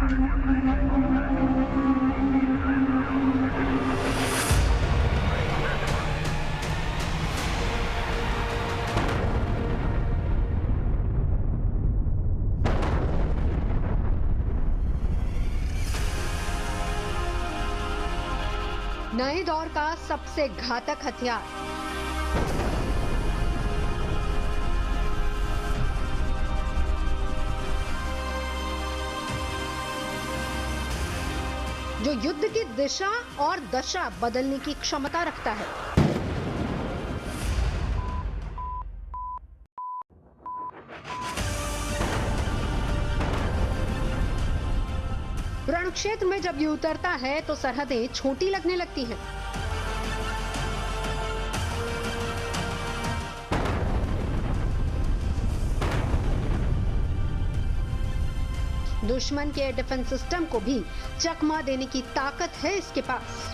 नए दौर का सबसे घातक हथियार। जो युद्ध की दिशा और दशा बदलने की क्षमता रखता है। रण क्षेत्र में जब ये उतरता है तो सरहदें छोटी लगने लगती हैं। दुश्मन के डिफेंस सिस्टम को भी चकमा देने की ताकत है इसके पास।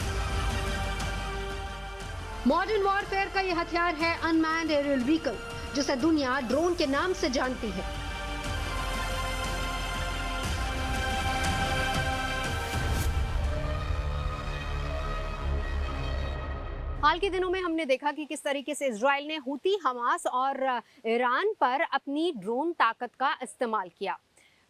मॉडर्न वॉरफेयर का यह हथियार है अनमैन्ड एरियल व्हीकल, जिसे दुनिया ड्रोन के नाम से जानती है। हाल के दिनों में हमने देखा कि किस तरीके से इजराइल ने हूती, हमास और ईरान पर अपनी ड्रोन ताकत का इस्तेमाल किया।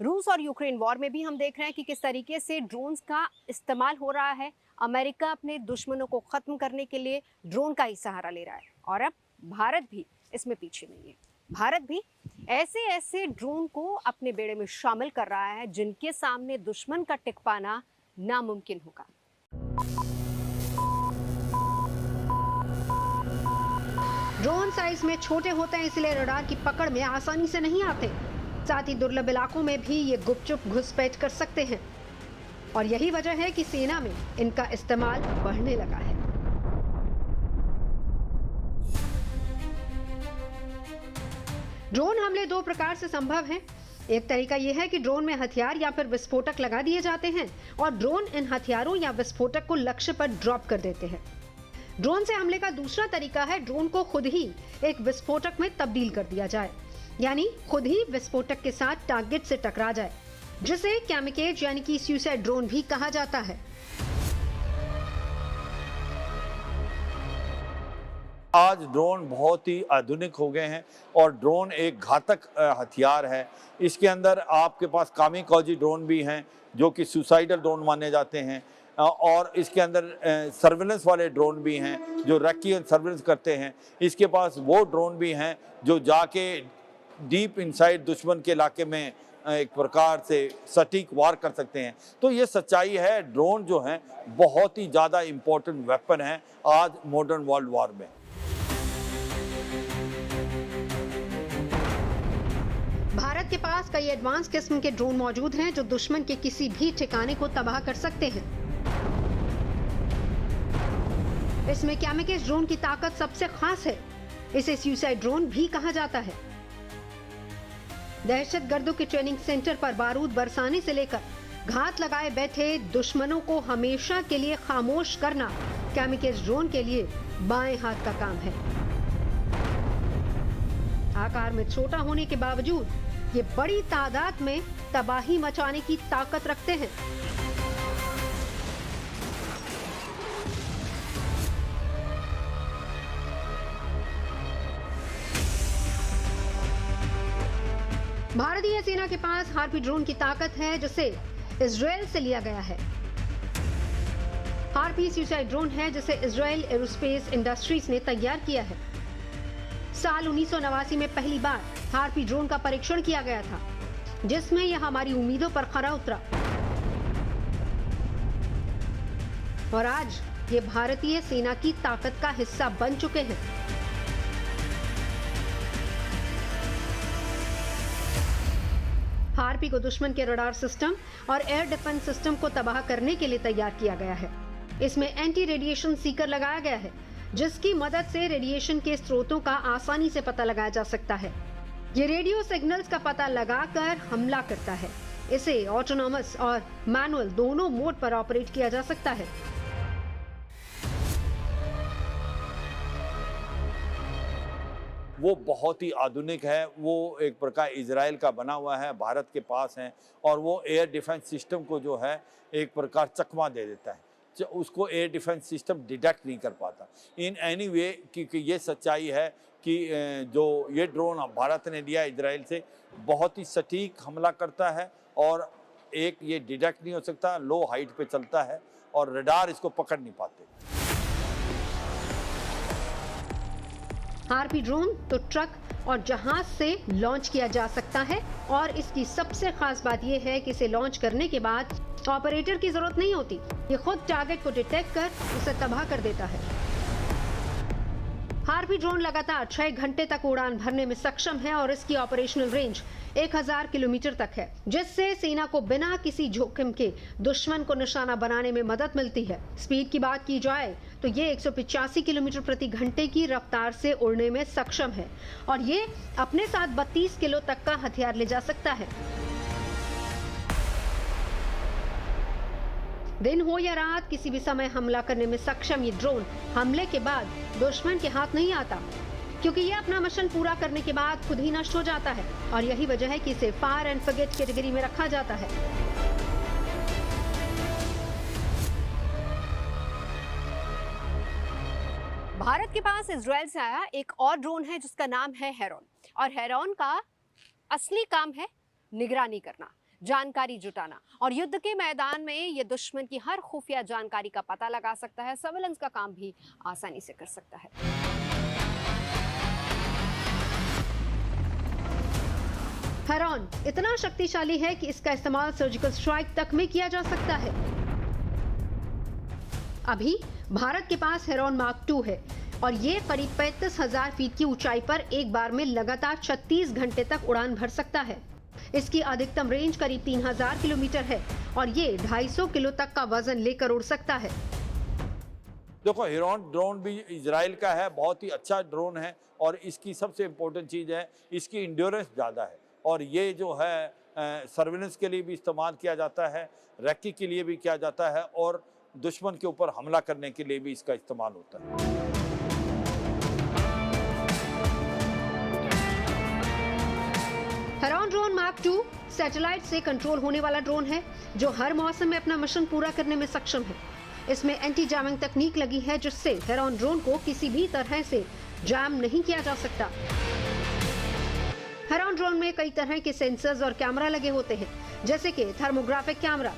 रूस और यूक्रेन वॉर में भी हम देख रहे हैं कि किस तरीके से ड्रोन्स का इस्तेमाल हो रहा है। अमेरिका अपने दुश्मनों को खत्म करने के लिए ड्रोन का ही सहारा ले रहा है और अब भारत भी इसमें पीछे नहीं है। भारत भी ऐसे ऐसे ड्रोन को अपने बेड़े में शामिल कर रहा है जिनके सामने दुश्मन का टिक पाना नामुमकिन होगा। ड्रोन साइज में छोटे होते हैं, इसलिए रडार की पकड़ में आसानी से नहीं आते। साथ ही दुर्लभ इलाकों में भी ये गुपचुप घुसपैठ कर सकते हैं और यही वजह है कि सेना में इनका इस्तेमाल बढ़ने लगा है। ड्रोन हमले दो प्रकार से संभव हैं। एक तरीका यह है कि ड्रोन में हथियार या फिर विस्फोटक लगा दिए जाते हैं और ड्रोन इन हथियारों या विस्फोटक को लक्ष्य पर ड्रॉप कर देते हैं। ड्रोन से हमले का दूसरा तरीका है ड्रोन को खुद ही एक विस्फोटक में तब्दील कर दिया जाए, यानी खुद ही विस्फोटक के साथ टारगेट से टकरा जाए, जिसे कैमिकेज यानी कि सुसाइड ड्रोन भी कहा जाता है। आज ड्रोन बहुत ही आधुनिक हो गए हैं और ड्रोन एक घातक हथियार है। इसके अंदर आपके पास कामिकाज़ी ड्रोन भी हैं जो कि सुसाइडल ड्रोन माने जाते हैं और इसके अंदर सर्विलेंस वाले ड्रोन भी हैं जो रेकी सर्विलेंस करते हैं। इसके पास वो ड्रोन भी हैं जो जाके डीप इनसाइड दुश्मन के इलाके में एक प्रकार से सटीक वार कर सकते हैं। तो ये सच्चाई है, ड्रोन जो हैं बहुत ही ज़्यादा इम्पोर्टेंट वेपन है आज मॉडर्न वर्ल्ड वॉर में। भारत के पास कई एडवांस किस्म के ड्रोन मौजूद हैं जो दुश्मन के किसी भी ठिकाने को तबाह कर सकते हैं। इसमें कैमिकेज ड्रोन की ताकत सबसे खास है। इसे सुसाइड ड्रोन भी कहा जाता है। दहशतगर्दों के ट्रेनिंग सेंटर पर बारूद बरसाने से लेकर घात लगाए बैठे दुश्मनों को हमेशा के लिए खामोश करना कैमिकेज ड्रोन के लिए बाएं हाथ का काम है। आकार में छोटा होने के बावजूद ये बड़ी तादाद में तबाही मचाने की ताकत रखते हैं। भारतीय सेना के पास हार्पी ड्रोन की ताकत है जिसे इजराइल से लिया गया है। हार्पी सुसाइड ड्रोन है जिसे इजराइल एरोस्पेस इंडस्ट्रीज ने तैयार किया है। साल 1989 में पहली बार हार्पी ड्रोन का परीक्षण किया गया था, जिसमें यह हमारी उम्मीदों पर खरा उतरा और आज ये भारतीय सेना की ताकत का हिस्सा बन चुके हैं। हार्पी को दुश्मन के रडार सिस्टम और एयर डिफेंस सिस्टम को तबाह करने के लिए तैयार किया गया है। इसमें एंटी रेडिएशन सीकर लगाया गया है, जिसकी मदद से रेडिएशन के स्रोतों का आसानी से पता लगाया जा सकता है। ये रेडियो सिग्नल्स का पता लगाकर हमला करता है। इसे ऑटोनॉमस और मैनुअल दोनों मोड पर ऑपरेट किया जा सकता है। वो बहुत ही आधुनिक है। वो एक प्रकार इजराइल का बना हुआ है, भारत के पास है, और वो एयर डिफेंस सिस्टम को जो है एक प्रकार चकमा दे देता है। उसको एयर डिफेंस सिस्टम डिटेक्ट नहीं कर पाता इन एनी वे, क्योंकि ये सच्चाई है कि जो ये ड्रोन भारत ने लिया इजराइल से, बहुत ही सटीक हमला करता है और एक ये डिटेक्ट नहीं हो सकता, लो हाइट पे चलता है और रडार इसको पकड़ नहीं पाते। आरपी ड्रोन तो ट्रक और जहाज से लॉन्च किया जा सकता है, और इसकी सबसे खास बात यह है कि इसे लॉन्च करने के बाद ऑपरेटर की जरूरत नहीं होती। ये खुद टारगेट को डिटेक्ट कर उसे तबाह कर देता है। आरपी ड्रोन लगातार 6 घंटे तक उड़ान भरने में सक्षम है और इसकी ऑपरेशनल रेंज 1000 किलोमीटर तक है, जिससे सेना को बिना किसी जोखिम के दुश्मन को निशाना बनाने में मदद मिलती है। स्पीड की बात की जाए तो ये 185 किलोमीटर प्रति घंटे की रफ्तार से उड़ने में सक्षम है और ये अपने साथ 32 किलो तक का हथियार ले जा सकता है। दिन हो या रात, किसी भी समय हमला करने में सक्षम ये ड्रोन हमले के बाद दुश्मन के हाथ नहीं आता, क्योंकि ये अपना मिशन पूरा करने के बाद खुद ही नष्ट हो जाता है, और यही वजह है कि इसे फायर एंड फॉरगेट कैटेगरी में रखा जाता है। भारत के पास इजराइल से आया एक और ड्रोन है जिसका नाम है हेरॉन, और हेरॉन का असली काम है निगरानी करना, जानकारी जुटाना, और युद्ध के मैदान में ये दुश्मन की हर खुफिया जानकारी का पता लगा सकता है। सर्वेलेंस का काम भी आसानी से कर सकता है। हेरॉन इतना शक्तिशाली है कि इसका इस्तेमाल सर्जिकल स्ट्राइक तक में किया जा सकता है। अभी भारत के पास हेरॉन मार्क 2 है और ये करीब 35,000 फीट की ऊंचाई पर एक बार में लगातार 36 घंटे तक उड़ान भर सकता है। इसकी अधिकतम रेंज करीब 3000 किलोमीटर है और ये 250 किलो तक का वजन लेकर उड़ सकता है। देखो, हेरॉन ड्रोन भी इजराइल का है, बहुत ही अच्छा ड्रोन है, और इसकी सबसे इम्पोर्टेंट चीज़ है इसकी इंड्योरेंस ज़्यादा है, और ये जो है सर्विलेंस के लिए भी इस्तेमाल किया जाता है, रैकी के लिए भी किया जाता है, और दुश्मन के ऊपर हमला करने के लिए भी इसका इस्तेमाल होता है। हेरॉन ड्रोन मार्क 2 सैटेलाइट से कंट्रोल होने वाला ड्रोन है जो हर मौसम में अपना मिशन पूरा करने में सक्षम है। इसमें एंटी जैमिंग तकनीक लगी है जिससे हेरॉन ड्रोन को किसी भी तरह से जैम नहीं किया जा सकता। हेरॉन ड्रोन में कई तरह के सेंसर्स और कैमरा लगे होते हैं, जैसे कि थर्मोग्राफिक कैमरा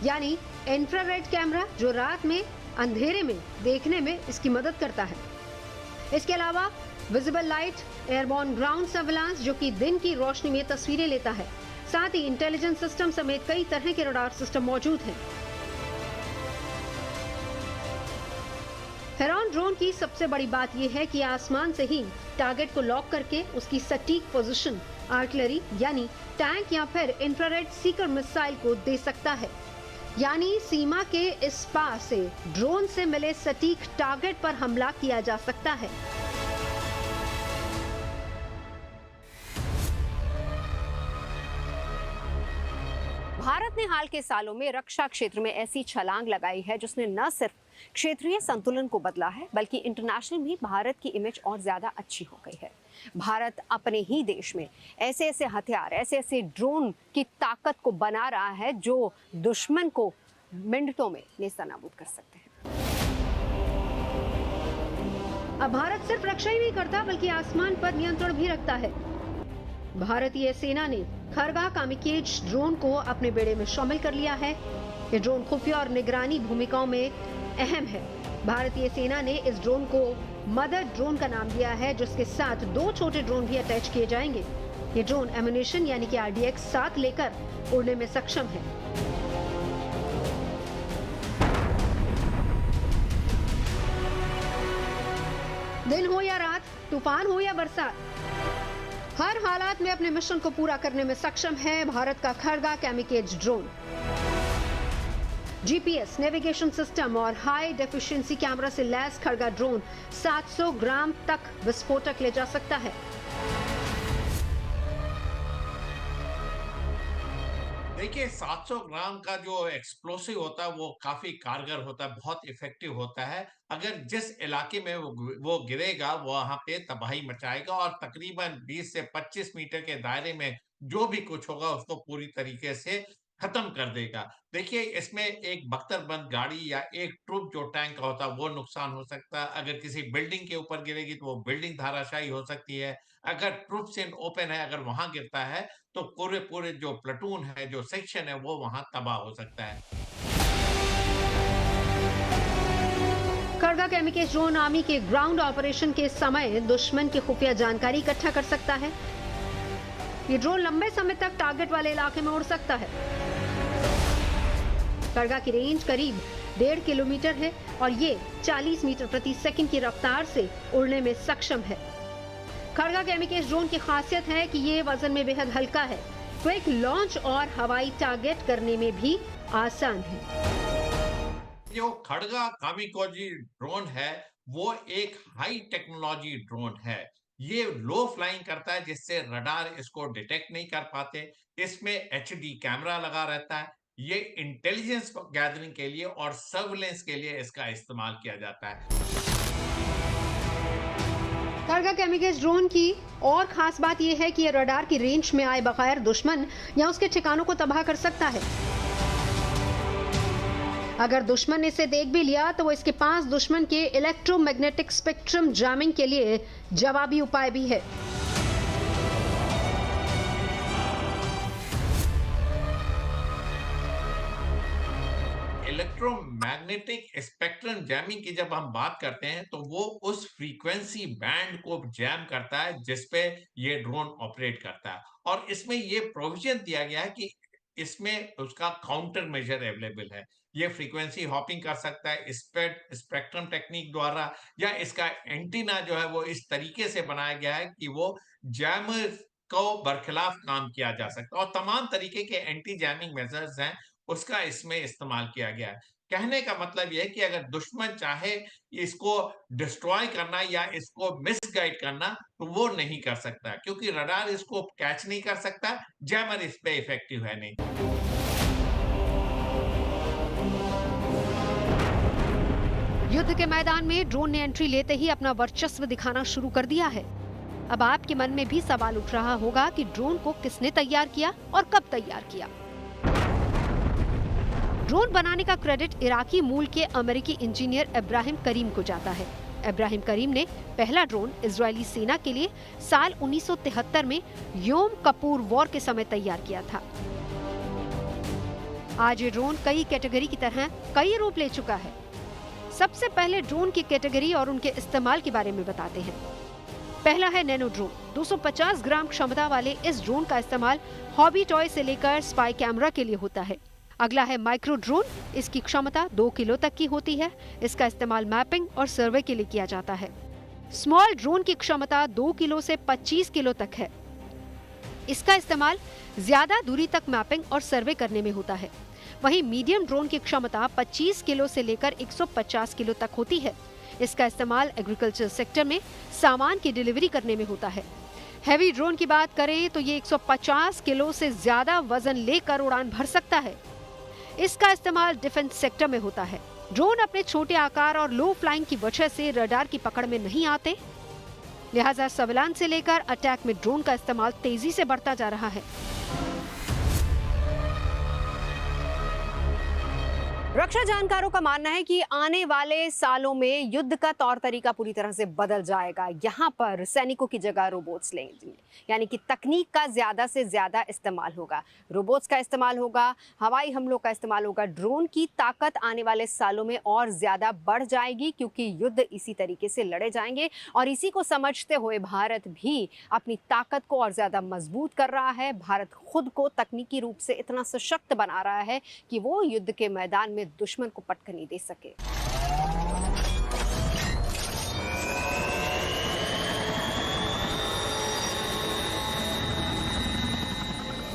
यानी इंफ्रारेड कैमरा जो रात में अंधेरे में देखने में इसकी मदद करता है। इसके अलावा visible light, airborne ground surveillance जो कि दिन की रोशनी में तस्वीरें लेता है, साथ ही इंटेलिजेंस सिस्टम समेत कई तरह के रडार सिस्टम मौजूद हैं। हेरॉन ड्रोन की सबसे बड़ी बात यह है कि आसमान से ही टारगेट को लॉक करके उसकी सटीक पोजीशन आर्टिलरी यानी टैंक या फिर इंफ्रारेड सीकर मिसाइल को दे सकता है, यानी सीमा के इस पार से ड्रोन से मिले सटीक टारगेट पर हमला किया जा सकता है। भारत ने हाल के सालों में रक्षा क्षेत्र में ऐसी छलांग लगाई है जिसने न सिर्फ क्षेत्रीय संतुलन को बदला है बल्कि इंटरनेशनल भी भारत की इमेज और ज्यादा अच्छी हो गई है। भारत अपने ही देश में ऐसे ऐसे हथियार, ऐसे ऐसे ड्रोन की ताकत को बना रहा है जो दुश्मन को मिनटों में नेस्तनाबूद कर सकते हैं। अब भारत सिर्फ रक्षा ही नहीं करता बल्कि आसमान पर नियंत्रण भी रखता है। भारतीय सेना ने खरगा कामिकेज ड्रोन को अपने बेड़े में शामिल कर लिया है। ये ड्रोन खुफिया और निगरानी भूमिकाओं में अहम है। भारतीय सेना ने इस ड्रोन को मदर ड्रोन का नाम दिया है, जिसके साथ 2 छोटे ड्रोन भी अटैच किए जाएंगे। ये ड्रोन एम्यूनेशन यानी कि RDX 7 लेकर उड़ने में सक्षम है। दिन हो या रात, तूफान हो या बरसात, हर हालात में अपने मिशन को पूरा करने में सक्षम है भारत का Kharga kamikaze drone. GPS, navigation system और हाई डेफिशिएंसी कैमरा से लैस खरगा ड्रोन 700 ग्राम तक विस्फोटक ले जा सकता है। देखिए 700 ग्राम का जो एक्सप्लोसिव होता है वो काफी कारगर होता है, बहुत इफेक्टिव होता है। अगर जिस इलाके में वो गिरेगा वो वहां पे तबाही मचाएगा और तकरीबन 20 से 25 मीटर के दायरे में जो भी कुछ होगा उसको पूरी तरीके से खत्म कर देगा। देखिए इसमें एक बख्तरबंद गाड़ी या एक ट्रुप जो टैंक का होता है वो नुकसान हो सकता है। अगर किसी बिल्डिंग के ऊपर गिरेगी तो वो बिल्डिंग धराशायी हो सकती है। अगर ट्रुप्स इन ओपन है, अगर वहां गिरता है तो पूरे पूरे जो प्लेटून है, जो सेक्शन है, वो वहां तबाह हो सकता है। खड़गा केमिकल ड्रोन आर्मी के ग्राउंड ऑपरेशन के समय दुश्मन की खुफिया जानकारी इकट्ठा कर सकता है। ये ड्रोन लंबे समय तक टारगेट वाले इलाके में उड़ सकता है। खड़गा की रेंज करीब 1.5 किलोमीटर है और ये 40 मीटर प्रति सेकंड की रफ्तार से उड़ने में सक्षम है। खड़गा केमिकल ड्रोन की खासियत है कि ये वजन में बेहद हल्का है, क्विक लॉन्च और हवाई टारगेट करने में भी आसान है। जो खड़गा कामिकोजी ड्रोन है, वो एक हाई टेक्नोलॉजी ड्रोन है। ये लो फ्लाइंग करता है जिससे रडार इसको डिटेक्ट नहीं कर पाते। इसमें एचडी कैमरा लगा रहता है। ये इंटेलिजेंस गैदरिंग के लिए और सर्विलेंस के लिए इसका इस्तेमाल किया जाता है। खड़गा केमिकल ड्रोन की और खास बात यह है कि यह रडार की रेंज में आए बगैर दुश्मन या उसके ठिकानों को तबाह कर सकता है। अगर दुश्मन ने इसे देख भी लिया तो वो इसके पास दुश्मन के इलेक्ट्रोमैग्नेटिक स्पेक्ट्रम जैमिंग के लिए जवाबी उपाय भी है। इलेक्ट्रोमैग्नेटिक स्पेक्ट्रम जैमिंग की जब हम बात करते हैं तो वो उस फ्रीक्वेंसी बैंड को जैम करता है जिस पे ये ड्रोन ऑपरेट करता है। और इसमें ये प्रोविजन दिया गया है कि इसमें उसका काउंटर मेजर अवेलेबल है। ये फ्रीक्वेंसी हॉपिंग कर सकता है स्पेक्ट्रम टेक्निक द्वारा, या इसका एंटीना जो है वो इस तरीके से बनाया गया है कि वो जैमर को बरखिलाफ काम किया जा सकता है। और तमाम तरीके के एंटी जैमिंग मेजर्स हैं, उसका इसमें इस्तेमाल किया गया है। कहने का मतलब ये है कि अगर दुश्मन चाहे इसको डिस्ट्रॉय करना या इसको मिसगाइड करना तो वो नहीं कर सकता, क्योंकि रडार इसको कैच नहीं कर सकता, जैमर इस पे इफेक्टिव है नहीं। युद्ध के मैदान में ड्रोन ने एंट्री लेते ही अपना वर्चस्व दिखाना शुरू कर दिया है। अब आपके मन में भी सवाल उठ रहा होगा कि ड्रोन को किसने तैयार किया और कब तैयार किया। ड्रोन बनाने का क्रेडिट इराकी मूल के अमेरिकी इंजीनियर इब्राहिम करीम को जाता है। इब्राहिम करीम ने पहला ड्रोन इजरायली सेना के लिए साल 1973 में योम कपूर वॉर के समय तैयार किया था। आज ये ड्रोन कई कैटेगरी की तरह कई रूप ले चुका है। सबसे पहले ड्रोन की कैटेगरी और उनके इस्तेमाल के बारे में बताते हैं। पहला है नैनो ड्रोन। 250 ग्राम क्षमता वाले इस ड्रोन का इस्तेमाल हॉबी टॉय से लेकर स्पाई कैमरा के लिए होता है। अगला है माइक्रो ड्रोन। इसकी क्षमता 2 किलो तक की होती है। इसका इस्तेमाल मैपिंग और सर्वे के लिए किया जाता है। स्मॉल ड्रोन की क्षमता 2 किलो से 25 किलो तक है। इसका इस्तेमाल ज्यादा दूरी तक मैपिंग और सर्वे करने में होता है। वहीं मीडियम ड्रोन की क्षमता 25 किलो से लेकर 150 किलो तक होती है। इसका इस्तेमाल एग्रीकल्चर सेक्टर में सामान की डिलीवरी करने में होता है। हैवी ड्रोन की बात करें तो ये 150 किलो से ज्यादा वजन लेकर उड़ान भर सकता है। इसका इस्तेमाल डिफेंस सेक्टर में होता है। ड्रोन अपने छोटे आकार और लो फ्लाइंग की वजह से रडार की पकड़ में नहीं आते, लिहाजा सर्विलांस से लेकर अटैक में ड्रोन का इस्तेमाल तेजी से बढ़ता जा रहा है। रक्षा जानकारों का मानना है कि आने वाले सालों में युद्ध का तौर तरीका पूरी तरह से बदल जाएगा। यहाँ पर सैनिकों की जगह रोबोट्स लेंगे, यानी कि तकनीक का ज्यादा से ज्यादा इस्तेमाल होगा। रोबोट्स का इस्तेमाल होगा, हवाई हमलों का इस्तेमाल होगा। ड्रोन की ताकत आने वाले सालों में और ज्यादा बढ़ जाएगी, क्योंकि युद्ध इसी तरीके से लड़े जाएंगे। और इसी को समझते हुए भारत भी अपनी ताकत को और ज्यादा मजबूत कर रहा है। भारत खुद को तकनीकी रूप से इतना सशक्त बना रहा है कि वो युद्ध के मैदान में दुश्मन को पटक नहीं दे सके।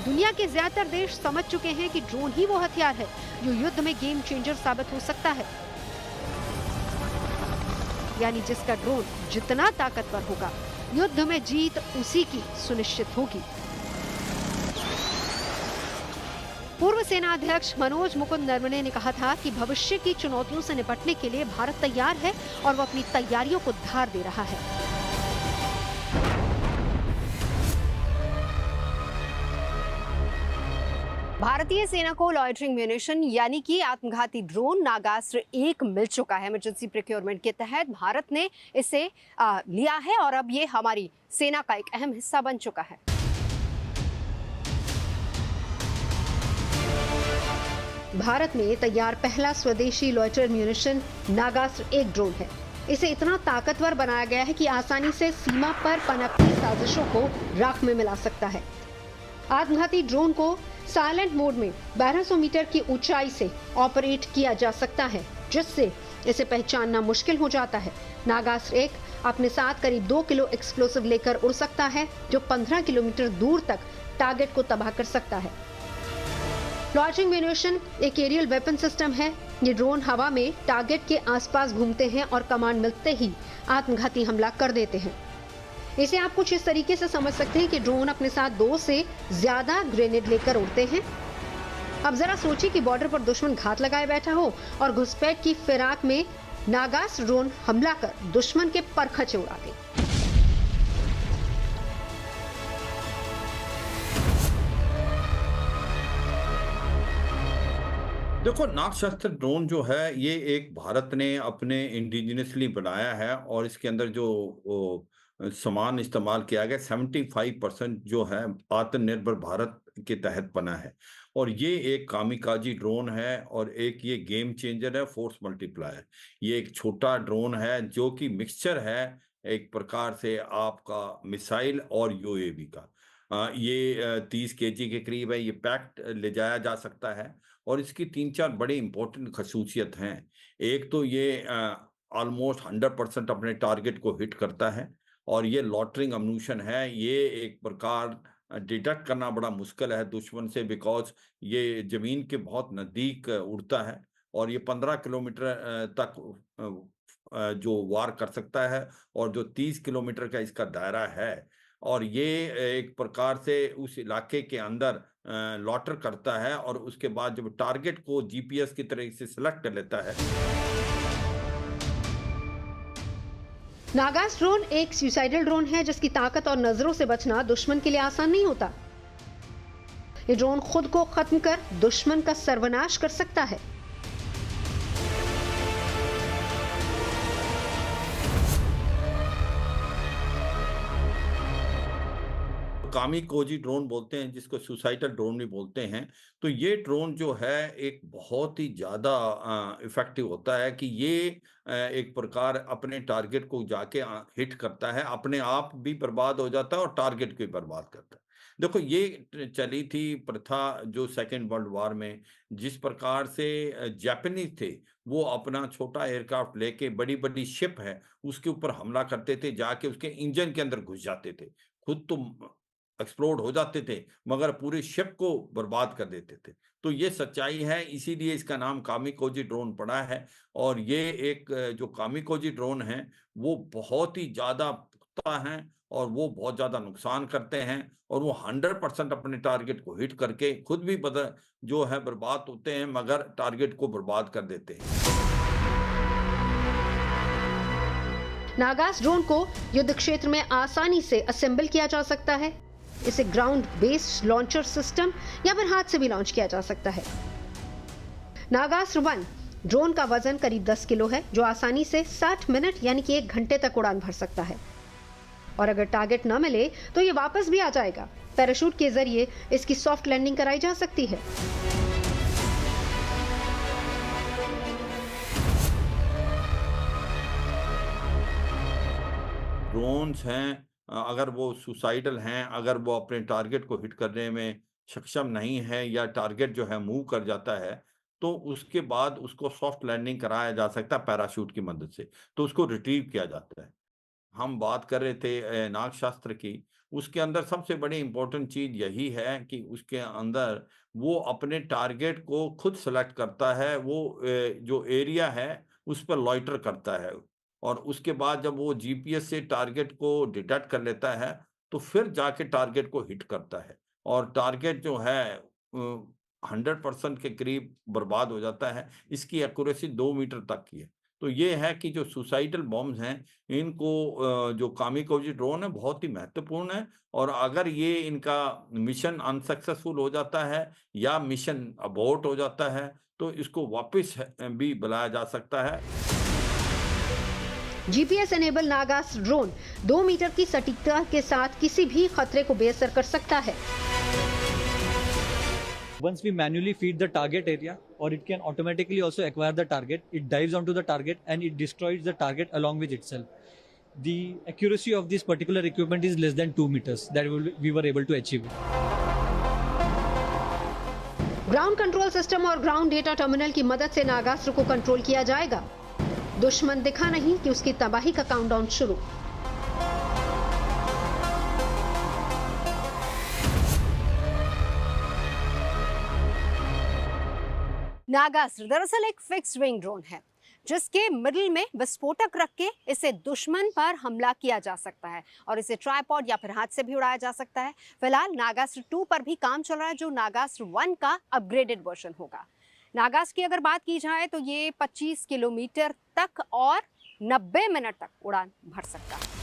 दुनिया के ज्यादातर देश समझ चुके हैं कि ड्रोन ही वो हथियार है जो युद्ध में गेम चेंजर साबित हो सकता है, यानी जिसका ड्रोन जितना ताकतवर होगा, युद्ध में जीत उसी की सुनिश्चित होगी। पूर्व सेना अध्यक्ष मनोज मुकुंद नरवणे ने कहा था कि भविष्य की चुनौतियों से निपटने के लिए भारत तैयार है और वो अपनी तैयारियों को धार दे रहा है। भारतीय सेना को लॉयटरिंग म्यूनिशन यानी कि आत्मघाती ड्रोन नागास्त्र 1 मिल चुका है। इमरजेंसी प्रोक्योरमेंट के तहत भारत ने इसे लिया है और अब ये हमारी सेना का एक अहम हिस्सा बन चुका है। भारत में तैयार पहला स्वदेशी लॉयटर म्यूनिशन नागास्त्र 1 ड्रोन है। इसे इतना ताकतवर बनाया गया है कि आसानी से सीमा पर पनपती साजिशों को राख में मिला सकता है। आत्मघाती ड्रोन को साइलेंट मोड में 1200 मीटर की ऊंचाई से ऑपरेट किया जा सकता है, जिससे इसे पहचानना मुश्किल हो जाता है। नागास्त्र 1 अपने साथ करीब 2 किलो एक्सप्लोसिव लेकर उड़ सकता है, जो 15 किलोमीटर दूर तक टारगेट को तबाह कर सकता है। लॉयटरिंग म्यूनिशन एक एरियल वेपन सिस्टम है। ये ड्रोन हवा में टारगेट के आसपास घूमते हैं और कमांड मिलते ही आत्मघाती हमला कर देते हैं। इसे आप कुछ इस तरीके से समझ सकते हैं कि ड्रोन अपने साथ 2 से ज्यादा ग्रेनेड लेकर उड़ते हैं। अब जरा सोचिए कि बॉर्डर पर दुश्मन घात लगाए बैठा हो और घुसपैठ की फिराक में नागास्त्र ड्रोन हमला कर दुश्मन के परखचे उड़ा दे। देखो, नागशस्त्र ड्रोन जो है ये एक भारत ने अपने इंडिजिनसली बनाया है और इसके अंदर जो सामान इस्तेमाल किया गया 75% जो है आत्मनिर्भर भारत के तहत बना है। और ये एक कामिकाजी ड्रोन है और एक ये गेम चेंजर है, फोर्स मल्टीप्लायर। ये एक छोटा ड्रोन है जो कि मिक्सचर है एक प्रकार से आपका मिसाइल और यूएवी का। ये 30 केजी के करीब है। ये पैक्ड ले जाया जा सकता है और इसकी 3-4 बड़े इंपॉर्टेंट खसूसियत हैं। एक तो ये ऑलमोस्ट 100% अपने टारगेट को हिट करता है और ये लॉटरिंग अम्यूनिशन है। ये एक प्रकार डिटेक्ट करना बड़ा मुश्किल है दुश्मन से, बिकॉज़ ये ज़मीन के बहुत नज़दीक उड़ता है और ये 15 किलोमीटर तक जो वार कर सकता है और जो 30 किलोमीटर का इसका दायरा है। और ये एक प्रकार से उस इलाके के अंदर लॉटर करता है और उसके बाद जब टारगेट को जीपीएस की तरह से सिलेक्ट कर लेता है। नागास्त्र ड्रोन एक सुसाइडल ड्रोन है जिसकी ताकत और नजरों से बचना दुश्मन के लिए आसान नहीं होता। ये ड्रोन खुद को खत्म कर दुश्मन का सर्वनाश कर सकता है। कामिकोजी ड्रोन बोलते हैं, जिसको सुसाइडल ड्रोन भी बोलते हैं। तो ये ड्रोन जो है एक बहुत ही ज़्यादा इफ़ेक्टिव होता है कि ये एक प्रकार अपने टारगेट को जाके हिट करता है, अपने आप भी बर्बाद हो जाता है और टारगेट को भी बर्बाद करता है। देखो, ये चली थी प्रथा जो सेकेंड वर्ल्ड वॉर में, जिस प्रकार से जापानीज़ थे, वो अपना छोटा एयरक्राफ्ट लेके बड़ी-बड़ी शिप है, उसके ऊपर हमला करते थे, जाके उसके इंजन के अंदर घुस जाते थे। खुद तो एक्सप्लोड हो जाते थे, मगर पूरे शिप को बर्बाद कर देते थे। तो ये सच्चाई है, इसीलिए इसका नाम कामिकोजी ड्रोन पड़ा है। और ये एक जो कामिकोजी ड्रोन हैं, वो बहुत ही ज़्यादा पुख्ता हैं और वो बहुत ज़्यादा नुकसान करते हैं और वो 100% अपने टारगेट को हिट करके खुद भी जो है बर्बाद होते हैं, मगर टारगेट को बर्बाद कर देते हैं। नागास्त्र ड्रोन को युद्ध क्षेत्र में आसानी से असेंबल किया जा सकता है। इसे ग्राउंड बेस्ड लॉन्चर सिस्टम या फिर हाथ से भी लॉन्च किया जा सकता है। नागास्त्र 1 ड्रोन का वजन करीब 10 किलो है, जो आसानी से 60 मिनट यानी कि 1 घंटे तक उड़ान भर सकता है। और अगर टारगेट न मिले तो ये वापस भी आ जाएगा। पैराशूट के जरिए इसकी सॉफ्ट लैंडिंग कराई जा सकती है। ड्रोन्स हैं, अगर वो सुसाइडल हैं, अगर वो अपने टारगेट को हिट करने में सक्षम नहीं है या टारगेट जो है मूव कर जाता है, तो उसके बाद उसको सॉफ्ट लैंडिंग कराया जा सकता है पैराशूट की मदद से। तो उसको रिट्रीव किया जाता है। हम बात कर रहे थे नागशास्त्र की, उसके अंदर सबसे बड़ी इम्पोर्टेंट चीज़ यही है कि उसके अंदर वो अपने टारगेट को खुद सेलेक्ट करता है, वो जो एरिया है, उस पर लॉइटर करता है और उसके बाद जब वो जीपीएस से टारगेट को डिटेक्ट कर लेता है, तो फिर जाके टारगेट को हिट करता है और टारगेट जो है 100% के करीब बर्बाद हो जाता है। इसकी एक्यूरेसी 2 मीटर तक की है। तो ये है कि जो सुसाइडल बॉम्ब्स हैं, इनको जो कामिकाज़ी ड्रोन है बहुत ही महत्वपूर्ण है, और अगर ये इनका मिशन अनसक्सेसफुल हो जाता है या मिशन अबॉर्ट हो जाता है, तो इसको वापस भी बुलाया जा सकता है। GPS enable Nagastra drone 2 metre की सटीकता के साथ किसी भी खतरे को बेअसर कर सकता है। Once we manually feed the target area, or it can automatically also acquire the target, it dives onto the target and it destroys the target along with itself. The accuracy of this particular equipment is less than 2 meters that we were able to achieve. Ground control system और ground data terminal की मदद से नागास्त्र को control किया जाएगा। दुश्मन दिखा नहीं कि उसकी तबाही का काउंटडाउन शुरू। नागास्त्र दरअसल एक फिक्स विंग ड्रोन है जिसके मिडिल में विस्फोटक रख के इसे दुश्मन पर हमला किया जा सकता है और इसे ट्राइपॉड या फिर हाथ से भी उड़ाया जा सकता है। फिलहाल नागास्त्र 2 पर भी काम चल रहा है जो नागास्त्र 1 का अपग्रेडेड वर्जन होगा। नागास्त्र की अगर बात की जाए तो ये 25 किलोमीटर तक और 90 मिनट तक उड़ान भर सकता है।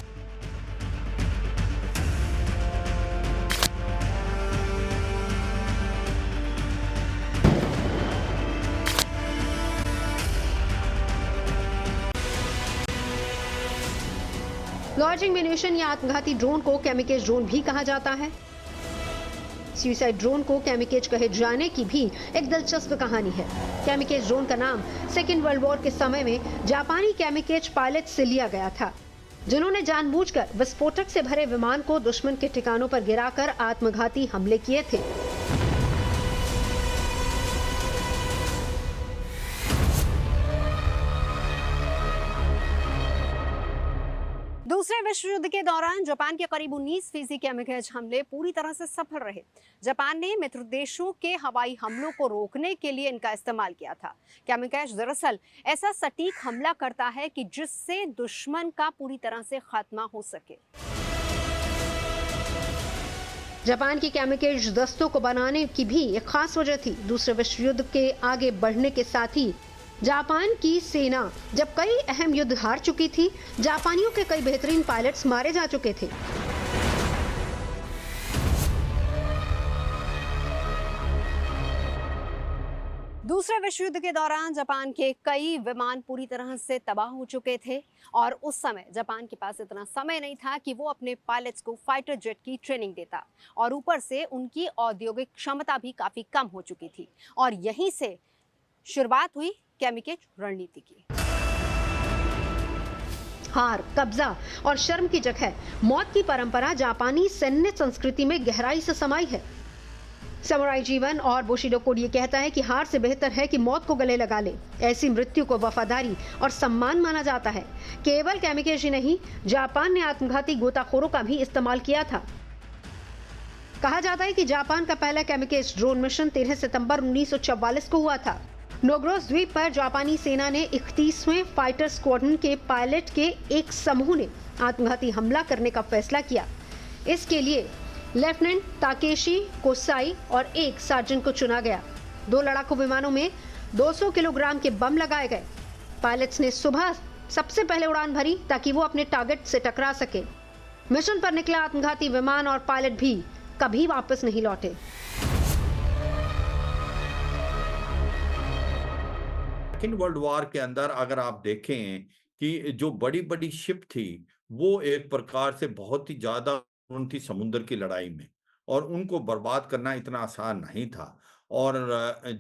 लॉन्चिंग म्यूनिशन या आत्मघाती ड्रोन को कैमिकेज ड्रोन भी कहा जाता है। सुसाइड ड्रोन को कैमिकेज कहे जाने की भी एक दिलचस्प कहानी है। कैमिकेज ड्रोन का नाम सेकेंड वर्ल्ड वॉर के समय में जापानी कैमिकेज पायलट से लिया गया था, जिन्होंने जानबूझकर विस्फोटक से भरे विमान को दुश्मन के ठिकानों पर गिराकर आत्मघाती हमले किए थे। दूसरे विश्व युद्ध के दौरान जापान के करीब 19% कैमिकेज हमले पूरी तरह से सफल रहे। जापान ने मित्र देशों के हवाई हमलों को रोकने के लिए इनका इस्तेमाल किया था। कैमिकेज दरअसल ऐसा सटीक हमला करता है कि जिससे दुश्मन का पूरी तरह से खात्मा हो सके। जापान की कैमिकेज दस्तों को बनाने की भी एक खास वजह थी। दूसरे विश्व युद्ध के आगे बढ़ने के साथ ही जापान की सेना जब कई अहम युद्ध हार चुकी थी, जापानियों के कई बेहतरीन पायलट्स मारे जा चुके थे। दूसरे विश्व युद्ध के दौरान जापान के कई विमान पूरी तरह से तबाह हो चुके थे और उस समय जापान के पास इतना समय नहीं था कि वो अपने पायलट्स को फाइटर जेट की ट्रेनिंग देता, और ऊपर से उनकी औद्योगिक क्षमता भी काफी कम हो चुकी थी। और यहीं से शुरुआत हुई कैमिकेज रणनीति की। हार, कब्जा और शर्म की जगह मौत की परंपरा जापानी सैन्य संस्कृति में गहराई से समाई है। समुराई जीवन और बुशिडो कोड ये कहता है कि हार से बेहतर है कि मौत को गले लगा ले। ऐसी मृत्यु को वफादारी और सम्मान माना जाता है। केवल कैमिकेज ही नहीं, जापान ने आत्मघाती गोताखोरों का भी इस्तेमाल किया था। कहा जाता है कि जापान का पहला कैमिकेज ड्रोन मिशन 13 सितंबर 1944 को हुआ था। नोग्रोस द्वीप पर जापानी सेना ने 31वें फाइटर स्क्वाड्रन के पायलट के एक समूह ने आत्मघाती हमला करने का फैसला किया। इसके लिए लेफ्टिनेंट ताकेशी कोसाई और एक सार्जेंट को चुना गया। 2 लड़ाकू विमानों में 200 किलोग्राम के बम लगाए गए। पायलट्स ने सुबह सबसे पहले उड़ान भरी ताकि वो अपने टारगेट से टकरा सके। मिशन पर निकला आत्मघाती विमान और पायलट भी कभी वापस नहीं लौटे। सेकेंड वर्ल्ड वॉर के अंदर अगर आप देखें कि जो बड़ी बड़ी शिप थी, वो एक प्रकार से बहुत ही ज्यादा थी समुद्र की लड़ाई में, और उनको बर्बाद करना इतना आसान नहीं था। और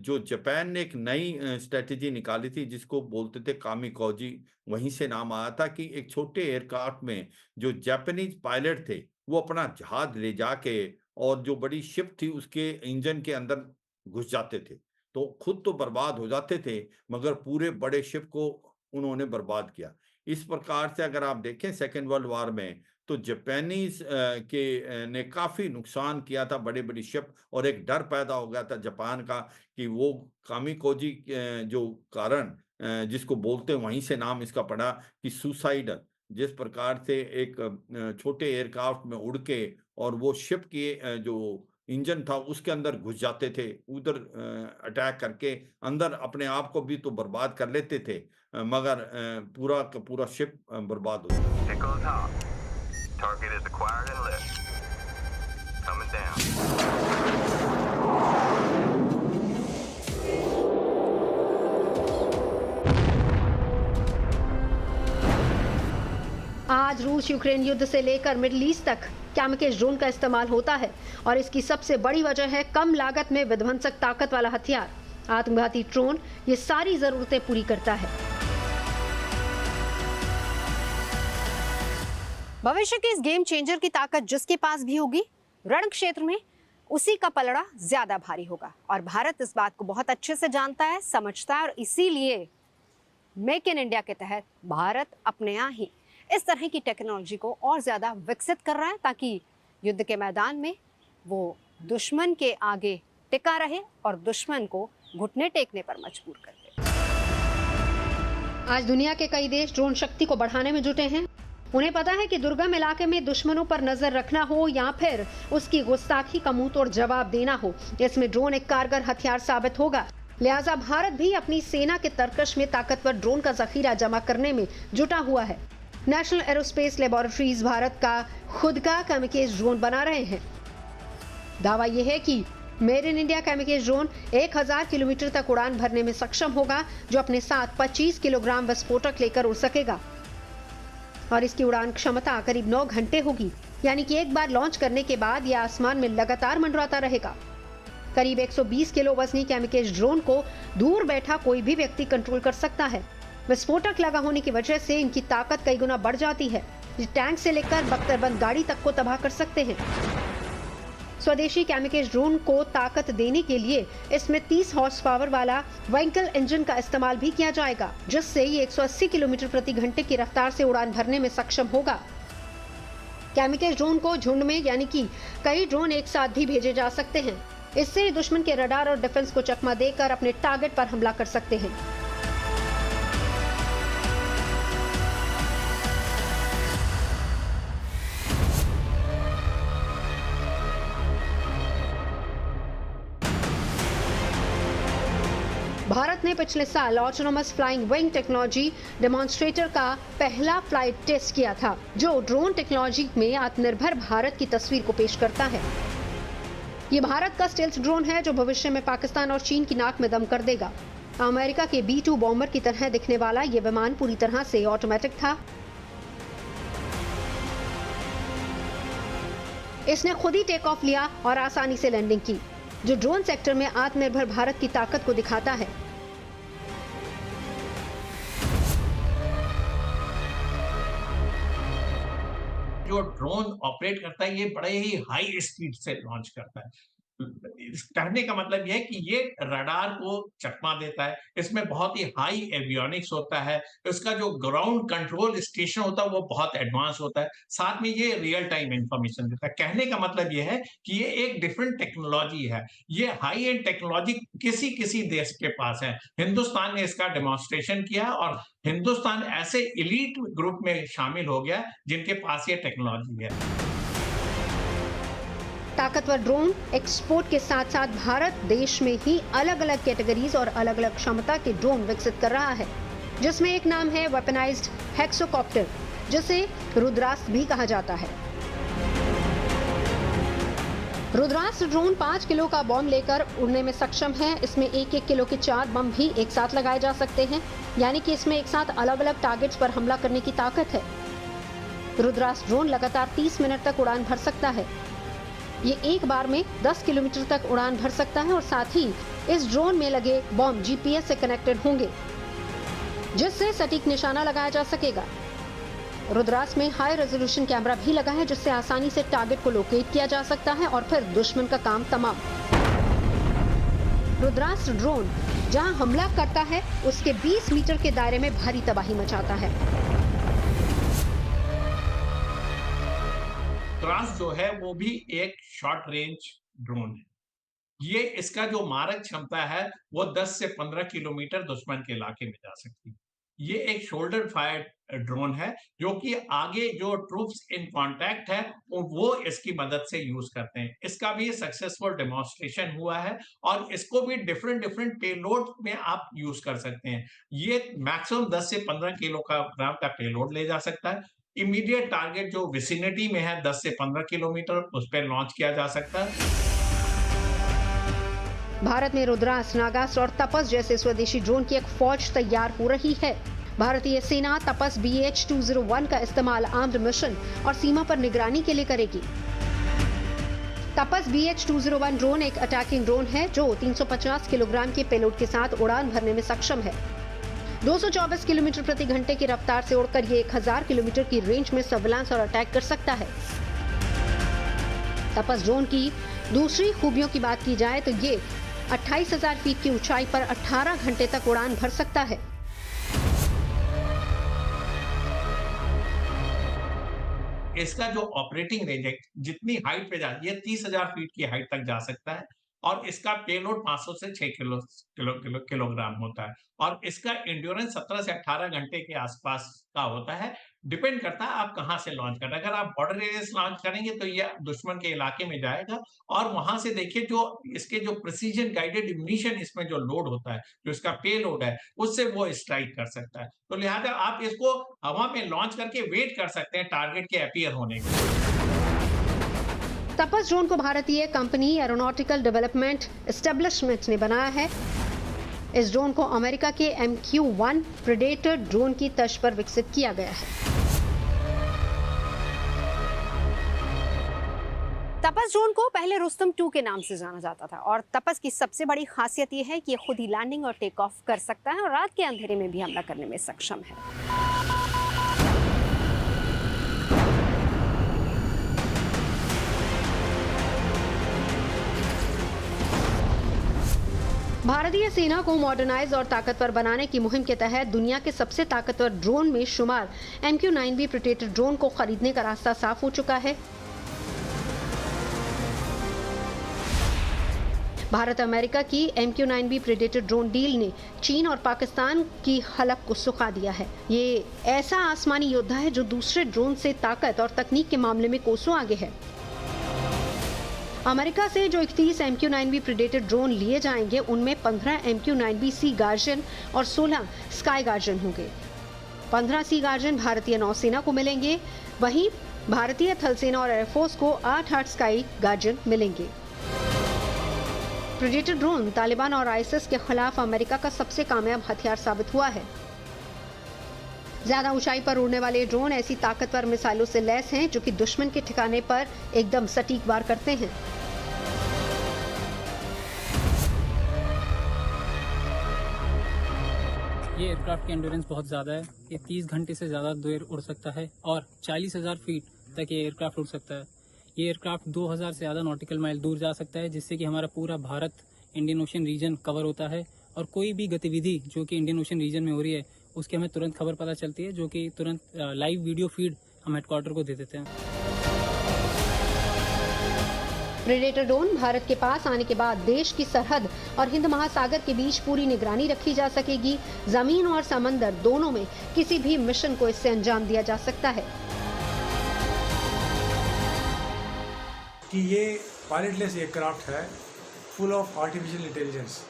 जो जापान ने एक नई स्ट्रेटेजी निकाली थी जिसको बोलते थे कामिकाज़ी, वहीं से नाम आया था कि एक छोटे एयरक्राफ्ट में जो जापानीज पायलट थे वो अपना जहाज ले जाके और जो बड़ी शिप थी उसके इंजन के अंदर घुस जाते थे, तो खुद तो बर्बाद हो जाते थे मगर पूरे बड़े शिप को उन्होंने बर्बाद किया। इस प्रकार से अगर आप देखें सेकेंड वर्ल्ड वॉर में तो जापानीज ने काफी नुकसान किया था बड़े बड़ी शिप, और एक डर पैदा हो गया था जापान का कि वो कामिकाज़ी जो कारण जिसको बोलते हैं वहीं से नाम इसका पड़ा कि सुसाइडल, जिस प्रकार से एक छोटे एयरक्राफ्ट में उड़ के और वो शिप की जो इंजन था उसके अंदर घुस जाते थे, उधर अटैक करके अंदर अपने आप को भी तो बर्बाद कर लेते थे, मगर पूरा का पूरा शिप बर्बाद हो जाता। It goes hot. Target is acquired and lit. Coming down. आज रूस यूक्रेन युद्ध से लेकर मिडिल ईस्ट तक कैमिकेज ड्रोन का इस्तेमाल होता है और इसकी सबसे बड़ी वजह है कम लागत में विध्वंसक ताकत वाला हथियार। आत्मघाती ड्रोन ये सारी जरूरतें पूरी करता है। भविष्य के इस गेम चेंजर की ताकत जिसके पास भी होगी, रण क्षेत्र में उसी का पलड़ा ज्यादा भारी होगा और भारत इस बात को बहुत अच्छे से जानता है, समझता है और इसीलिए मेक इन इंडिया के तहत भारत अपने यहाँ ही इस तरह की टेक्नोलॉजी को और ज़्यादा विकसित कर रहा है ताकि युद्ध के मैदान में वो दुश्मन के आगे टिका रहे और दुश्मन को घुटने टेकने पर मजबूर कर दे। आज दुनिया के कई देश ड्रोन शक्ति को बढ़ाने में जुटे हैं। उन्हें पता है कि दुर्गम इलाके में दुश्मनों पर नजर रखना हो या फिर उसकी गुस्ताखी का मुंह तोड़ जवाब देना हो, इसमें ड्रोन एक कारगर हथियार साबित होगा। लिहाजा भारत भी अपनी सेना के तर्कश में ताकतवर ड्रोन का जखीरा जमा करने में जुटा हुआ है। नेशनल एरोस्पेस लेबोरेटरीज भारत का खुद का कैमिकेज ड्रोन बना रहे हैं। दावा यह है कि made in India kamikaze drone 1000 kilometre तक उड़ान भरने में सक्षम होगा, जो अपने साथ 25 किलोग्राम विस्फोटक लेकर उड़ सकेगा और इसकी उड़ान क्षमता करीब 9 घंटे होगी, यानी कि एक बार लॉन्च करने के बाद यह आसमान में लगातार मंडराता रहेगा। करीब 120 किलो वजनी कैमिकेज ड्रोन को दूर बैठा कोई भी व्यक्ति कंट्रोल कर सकता है। विस्फोटक लगा होने की वजह से इनकी ताकत कई गुना बढ़ जाती है। ये टैंक से लेकर बख्तरबंद गाड़ी तक को तबाह कर सकते हैं। स्वदेशी कैमिकेज ड्रोन को ताकत देने के लिए इसमें 30 हॉर्स पावर वाला वेंकल इंजन का इस्तेमाल भी किया जाएगा, जिससे ये 180 किलोमीटर प्रति घंटे की रफ्तार से उड़ान भरने में सक्षम होगा। कैमिकेज ड्रोन को झुंड में यानी कि कई ड्रोन एक साथ भी भेजे जा सकते हैं। इससे दुश्मन के रडार और डिफेंस को चकमा देकर अपने टारगेट पर हमला कर सकते हैं। भारत ने पिछले साल autonomous flying wing technology demonstrator का पहला फ्लाइट टेस्ट किया था, जो ड्रोन टेक्नोलॉजी में आत्मनिर्भर भारत की तस्वीर को पेश करता है। ये भारत का स्टेल्थ ड्रोन है जो भविष्य में पाकिस्तान और चीन की नाक में दम कर देगा। अमेरिका के B-2 बॉम्बर की तरह दिखने वाला ये विमान पूरी तरह से ऑटोमेटिक था। इसने खुद ही टेक ऑफ लिया और आसानी से लैंडिंग की, जो ड्रोन सेक्टर में आत्मनिर्भर भारत की ताकत को दिखाता है। जो ड्रोन ऑपरेट करता है ये बड़े ही हाई स्पीड से लॉन्च करता है। कहने का मतलब यह है कि ये रडार को चकमा देता है। इसमें बहुत ही हाई एवियोनिक्स होता है। इसका जो ग्राउंड कंट्रोल स्टेशन होता है वो बहुत एडवांस होता है। साथ में ये रियल टाइम इंफॉर्मेशन देता है। कहने का मतलब ये है कि ये एक डिफरेंट टेक्नोलॉजी है। ये हाई एंड टेक्नोलॉजी किसी देश के पास है। हिंदुस्तान ने इसका डेमोन्स्ट्रेशन किया और हिंदुस्तान ऐसे एलीट ग्रुप में शामिल हो गया जिनके पास ये टेक्नोलॉजी है। ताकतवर ड्रोन एक्सपोर्ट के साथ साथ भारत देश में ही अलग अलग कैटेगरीज और अलग अलग क्षमता के ड्रोन विकसित कर रहा है, जिसमें एक नाम है वेपनाइज्ड हेक्सोकॉप्टर, जिसे रुद्रास्त्र भी कहा जाता है। रुद्रास्त्र ड्रोन 5 किलो का बम लेकर उड़ने में सक्षम है। इसमें 1-1 किलो के 4 बम भी एक साथ लगाए जा सकते हैं, यानी कि इसमें एक साथ अलग अलग टारगेट्स पर हमला करने की ताकत है। रुद्रास्त्र ड्रोन लगातार 30 मिनट तक उड़ान भर सकता है। ये एक बार में 10 किलोमीटर तक उड़ान भर सकता है और साथ ही इस ड्रोन में लगे बॉम्ब GPS से कनेक्टेड होंगे, जिससे सटीक निशाना लगाया जा सकेगा। रुद्रास्त्र में हाई रेजोल्यूशन कैमरा भी लगा है, जिससे आसानी से टारगेट को लोकेट किया जा सकता है और फिर दुश्मन का काम तमाम। रुद्रास्त्र ड्रोन जहां हमला करता है उसके 20 मीटर के दायरे में भारी तबाही मचाता है। रुद्रास्त्र जो है वो भी एक शॉर्ट रेंज ड्रोन है। ये इसका जो मारक क्षमता है वो 10 से 15 किलोमीटर दुश्मन के इलाके में जा सकती है। ये एक शोल्डर फायर ड्रोन है, जो कि आगे जो ट्रूप्स इन कॉन्टैक्ट है, वो इसकी मदद से यूज़ करते हैं। इसका भी सक्सेसफुल डेमोंस्ट्रेशन हुआ है और इसको भी डिफरेंट पेलोड में आप यूज़ कर सकते हैं। ये मैक्सिमम 10 से 15 किलोग्राम का पेलोड ले जा सकता है। इमीडिएट टारगेट जो विसिनिटी में है 10 से 15 किलोमीटर, उस पे लॉन्च किया जा सकता है। भारत में रुद्रास्त्र, नागास्त्र और तपस जैसे स्वदेशी ड्रोन की एक फौज तैयार हो रही है। भारतीय सेना तपस BH-201 का इस्तेमाल आर्म्ड मिशन और सीमा पर निगरानी के लिए करेगी। तपस BH-201 ड्रोन एक अटैकिंग ड्रोन है जो 350 किलोग्राम के पेलोड के साथ उड़ान भरने में सक्षम है। 224 किलोमीटर प्रति घंटे की रफ्तार से उड़कर ये 1000 किलोमीटर की रेंज में सर्विलांस और अटैक कर सकता है। तपस ड्रोन की दूसरी खूबियों की बात की जाए तो ये 28,000 फीट की ऊंचाई पर 18 घंटे तक उड़ान भर सकता है। इसका जो ऑपरेटिंग रेंज है, जितनी हाइट पे ये 30,000 फीट की हाइट तक जा सकता है और इसका पेलोड 500 से 6 किलोग्राम होता है और इसका एंड्योरेंस 17 से 18 घंटे के आसपास का होता है। डिपेंड करता है आप कहाँ से लॉन्च कर रहे हैं। अगर आप बॉर्डर एरिया से लॉन्च करेंगे तो ये दुश्मन के इलाके में जाएगा और वहां से देखिए जो इसके जो प्रिसीजन गाइडेड म्यूनिशन इसमें जो लोड होता है, जो इसका पेलोड है, उससे वो स्ट्राइक कर सकता है। तो लिहाजा आप इसको हवा में लॉन्च करके वेट कर सकते हैं टारगेट के अपीयर होने के। तपस ड्रोन को भारतीय कंपनी एरोनॉटिकल डेवलपमेंट एस्टेब्लिशमेंट ने बनाया है। इस ड्रोन को अमेरिका के MQ-1 प्रेडेटर ड्रोन की तर्ज पर विकसित किया गया है। तपस ड्रोन को पहले रुस्तम 2 के नाम से जाना जाता था और तपस की सबसे बड़ी खासियत यह है कि ये खुद ही लैंडिंग और टेक ऑफ कर सकता है और रात के अंधेरे में भी हमला करने में सक्षम है। भारतीय सेना को मॉडर्नाइज और ताकतवर बनाने की मुहिम के तहत दुनिया के सबसे ताकतवर ड्रोन में शुमार MQ-9B प्रेडेटर ड्रोन को खरीदने का रास्ता साफ हो चुका है। भारत अमेरिका की MQ-9B प्रेडेटर ड्रोन डील ने चीन और पाकिस्तान की हलक को सुखा दिया है। ये ऐसा आसमानी योद्धा है जो दूसरे ड्रोन से ताकत और तकनीक के मामले में कोसों आगे है। अमेरिका से जो 31 MQ-9B प्रेडेटर ड्रोन लिए जाएंगे उनमें 15 MQ-9B सी गार्जियन और 16 स्काई गार्जियन होंगे। 15 सी गार्जियन भारतीय नौसेना को मिलेंगे, वहीं भारतीय थल सेना और एयरफोर्स को 8 स्काई गार्जियन मिलेंगे। प्रेडेटर ड्रोन तालिबान और आईएसआईएस के खिलाफ अमेरिका का सबसे कामयाब हथियार साबित हुआ है। ज्यादा ऊंचाई पर उड़ने वाले ड्रोन ऐसी ताकतवर मिसाइलों से लैस हैं जो कि दुश्मन के ठिकाने पर एकदम सटीक वार करते हैं। ये एयरक्राफ्ट की एंड्योरेंस बहुत ज़्यादा है। ये 30 घंटे से ज़्यादा देर उड़ सकता है और 40,000 फीट तक ये एयरक्राफ्ट उड़ सकता है। ये एयरक्राफ्ट 2000 से ज़्यादा नॉटिकल माइल दूर जा सकता है, जिससे कि हमारा पूरा Bharat Indian ocean region cover होता है और कोई भी गतिविधि जो कि इंडियन ओशन रीजन में हो रही है उसकी हमें तुरंत खबर पता चलती है, जो कि तुरंत लाइव वीडियो फीड हम हेडक्वार्टर को दे देते हैं। प्रेडेटर ड्रोन भारत के पास आने के बाद देश की सरहद और हिंद महासागर के बीच पूरी निगरानी रखी जा सकेगी। जमीन और समंदर दोनों में किसी भी मिशन को इससे अंजाम दिया जा सकता है। कि ये पायलटलेस एयरक्राफ्ट है, full of artificial intelligence,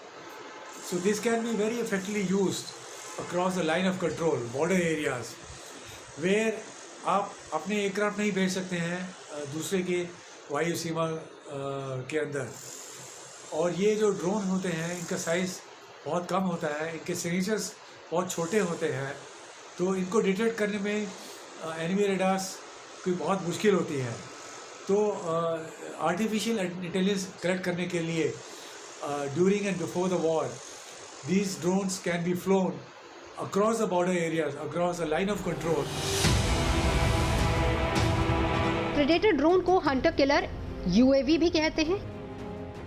so this can be very effectively used across the line of control border areas, where आप अपने एयरक्राफ्ट नहीं भेज सकते हैं दूसरे के वायु सीमा के अंदर। और ये जो ड्रोन होते हैं इनका साइज़ बहुत कम होता है, इनके सिग्नेचर्स बहुत छोटे होते हैं, तो इनको डिटेक्ट करने में एनिमी रेडार्स की बहुत मुश्किल होती है। तो आर्टिफिशियल इंटेलिजेंस कलेक्ट करने के लिए during and before the war these drones can be phloem across the border areas, across the line of control. Predator drone को हंटर किलर UAV भी कहते हैं।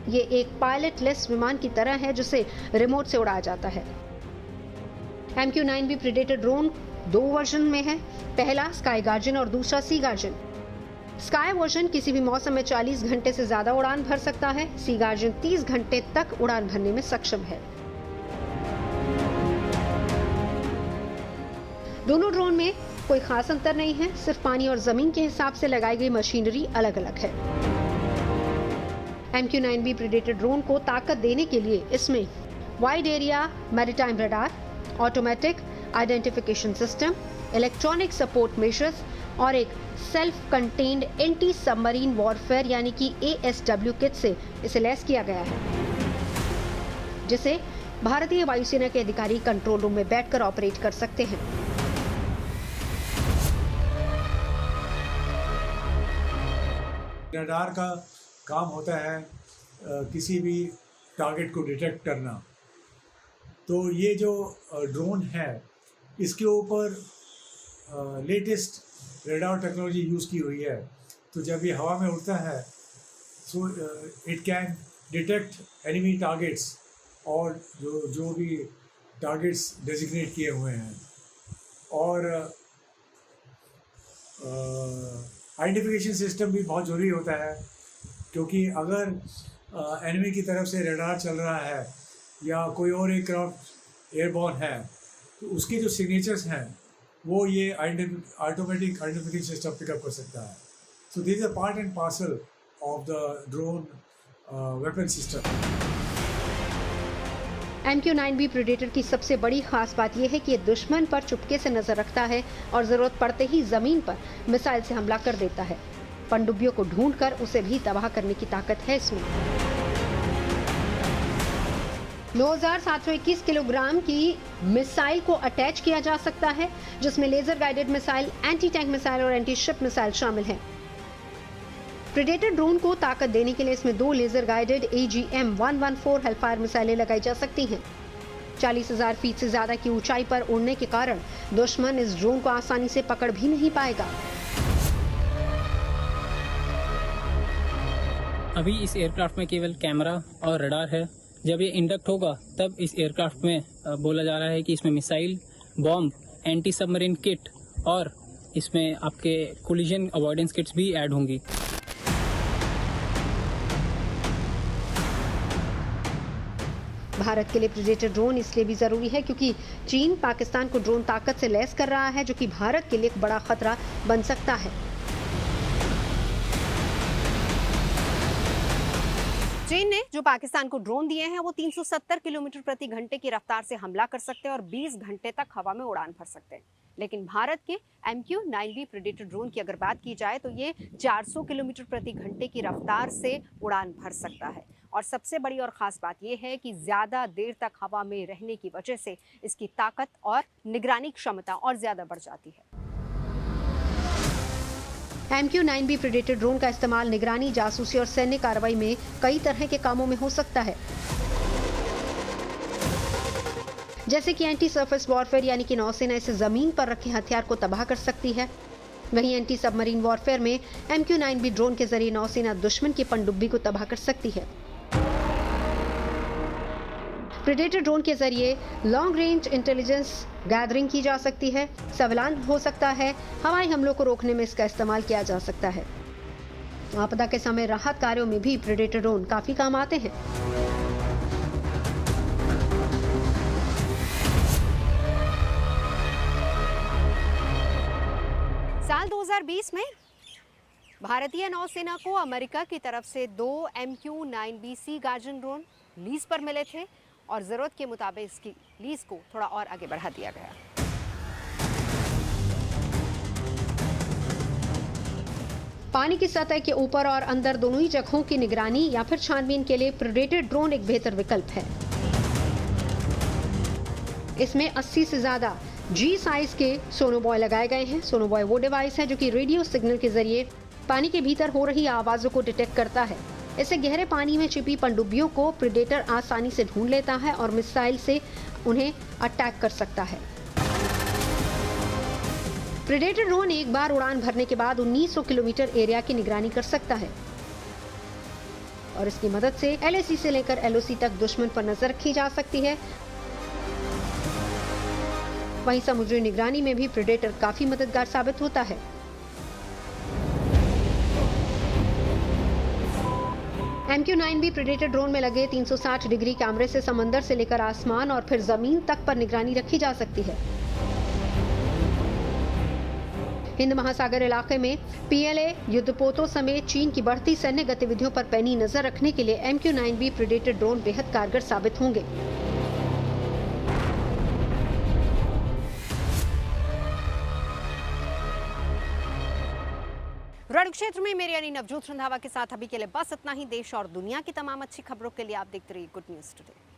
ये एक पायलटलेस विमान की तरह है जिसे रिमोट से उड़ाया जाता है। MQ-9B प्रेडेटर ड्रोन 2 वर्जन में है, पहला स्काई गार्जियन और दूसरा सी गार्जियन। स्काई वर्जन किसी भी मौसम में 40 घंटे से ज्यादा उड़ान भर सकता है। सी गार्जियन 30 घंटे तक उड़ान भरने में सक्षम है। दोनों ड्रोन में कोई खास अंतर नहीं है, सिर्फ पानी और जमीन के हिसाब से लगाई गई मशीनरी अलग अलग है। MQ-9B प्रेडेटर ड्रोन को ताकत देने के लिए इसमें wide area maritime radar, automatic identification system, electronic support measures और एक self contained anti submarine warfare यानी कि ASW किट से इसे लैस किया गया है, जिसे भारतीय वायुसेना के अधिकारी कंट्रोल रूम में बैठकर ऑपरेट कर सकते हैं। रडार का काम होता है किसी भी टारगेट को डिटेक्ट करना। तो ये जो ड्रोन है इसके ऊपर लेटेस्ट रडार टेक्नोलॉजी यूज़ की हुई है। तो जब ये हवा में उड़ता है so it can detect enemy targets और जो भी टारगेट्स डेजिग्नेट किए हुए हैं। और आइडेंटिफिकेशन सिस्टम भी बहुत ज़रूरी होता है, क्योंकि अगर एनिमी की तरफ से रडार चल रहा है या कोई और एयरक्राफ्ट एयरबॉर्न है तो उसके जो सिग्नेचर्स हैं वो ये ऑटोमेटिक आइडेंटिफिकेशन सिस्टम पिकअप कर सकता है। So this is a part and parcel of the drone weapon system. MQ-9B predator की सबसे बड़ी खास बात यह है कि ये दुश्मन पर चुपके से नजर रखता है और जरूरत पड़ते ही जमीन पर मिसाइल से हमला कर देता है। पनडुब्बियों को ढूंढकर उसे भी तबाह करने की ताकत है इसमें। 9721 किलोग्राम की मिसाइल को अटैच किया जा सकता है, जिसमें laser guided missile, anti tank missile और एंटी शिप मिसाइल शामिल हैं। प्रेडेटर ड्रोन को ताकत देने के लिए इसमें 2 लेजर गाइडेड AGM-114 हेलफायर मिसाइलें लगाई जा सकती हैं। 40,000 फीट से ज्यादा की ऊंचाई पर उड़ने के कारण दुश्मन इस ड्रोन को आसानी से पकड़ भी नहीं पाएगा। अभी इस एयरक्राफ्ट में केवल कैमरा और रडार है। जब ये इंडक्ट होगा तब इस एयरक्राफ्ट में बोला जा रहा है कि इसमें missile, bomb, anti submarine kit और इसमें आपके कोलिजन अवॉइडेंस किट्स भी ऐड होंगी। भारत के लिए प्रेडेटर ड्रोन इसलिए भी जरूरी है क्योंकि चीन पाकिस्तान को ड्रोन ताकत से लैस कर रहा है, जो कि भारत के लिए एक बड़ा खतरा बन सकता है। चीन ने जो पाकिस्तान को ड्रोन दिए हैं वो 370 किलोमीटर प्रति घंटे की रफ्तार से हमला कर सकते हैं और 20 घंटे तक हवा में उड़ान भर सकते हैं। लेकिन भारत के MQ-9B प्रेडेटर ड्रोन की अगर बात की जाए तो ये 400 किलोमीटर प्रति घंटे की रफ्तार से उड़ान भर सकता है। और सबसे बड़ी और ख़ास बात यह है कि ज़्यादा देर तक हवा में रहने की वजह से इसकी ताकत और निगरानी क्षमता और ज़्यादा बढ़ जाती है। MQ-9B प्रेडेटर ड्रोन का इस्तेमाल निगरानी, जासूसी और सैन्य कार्रवाई में कई तरह के कामों में हो सकता है, जैसे कि एंटी सरफेस वॉरफेयर यानी कि नौसेना इसे जमीन पर रखे हथियार को तबाह कर सकती है। वहीं एंटी सबमरीन वॉरफेयर में MQ-9B ड्रोन के जरिए नौसेना दुश्मन की पनडुब्बी को तबाह कर सकती है। प्रेडेटर ड्रोन के जरिए लॉन्ग रेंज इंटेलिजेंस गैदरिंग की जा सकती है, सर्विलांस हो सकता है, हवाई हमलों को रोकने में इसका इस्तेमाल किया जा सकता है। आपदा के समय राहत कार्यों में भी प्रेडेटर ड्रोन काफी काम आते हैं। साल 2020 में भारतीय नौसेना को अमेरिका की तरफ से 2 MQ-9B सी गार्जन ड्रोन लीज पर मिले थे और जरूरत के मुताबिक इसकी लीज को थोड़ा और आगे बढ़ा दिया गया। पानी की सतह के ऊपर और अंदर दोनों ही जगहों की निगरानी या फिर छानबीन के लिए प्रेडेटर ड्रोन एक बेहतर विकल्प है। इसमें 80 से ज्यादा G साइज के सोनोबॉय लगाए गए हैं। सोनोबॉय वो डिवाइस है जो कि रेडियो सिग्नल के जरिए पानी के भीतर हो रही आवाजों को डिटेक्ट करता है। इससे गहरे पानी में छिपी पनडुब्बियों को प्रेडेटर आसानी से ढूंढ लेता है और मिसाइल से उन्हें अटैक कर सकता है। प्रेडेटर ड्रोन एक बार उड़ान भरने के बाद 1900 किलोमीटर एरिया की निगरानी कर सकता है और इसकी मदद से LAC से लेकर LOC तक दुश्मन पर नजर रखी जा सकती है। वहीं समुद्री निगरानी में भी प्रेडेटर काफी मददगार साबित होता है। MQ-9B प्रेडेटर ड्रोन में लगे 360 डिग्री कैमरे से समंदर से लेकर आसमान और फिर जमीन तक पर निगरानी रखी जा सकती है। हिंद महासागर इलाके में PLA युद्धपोतों समेत चीन की बढ़ती सैन्य गतिविधियों पर पैनी नजर रखने के लिए MQ-9B प्रेडेटर ड्रोन बेहद कारगर साबित होंगे। रण क्षेत्र में मेरी यानी नवजोत रंधावा के साथ अभी के लिए बस इतना ही। देश और दुनिया की तमाम अच्छी खबरों के लिए आप देखते रहिए गुड न्यूज टुडे।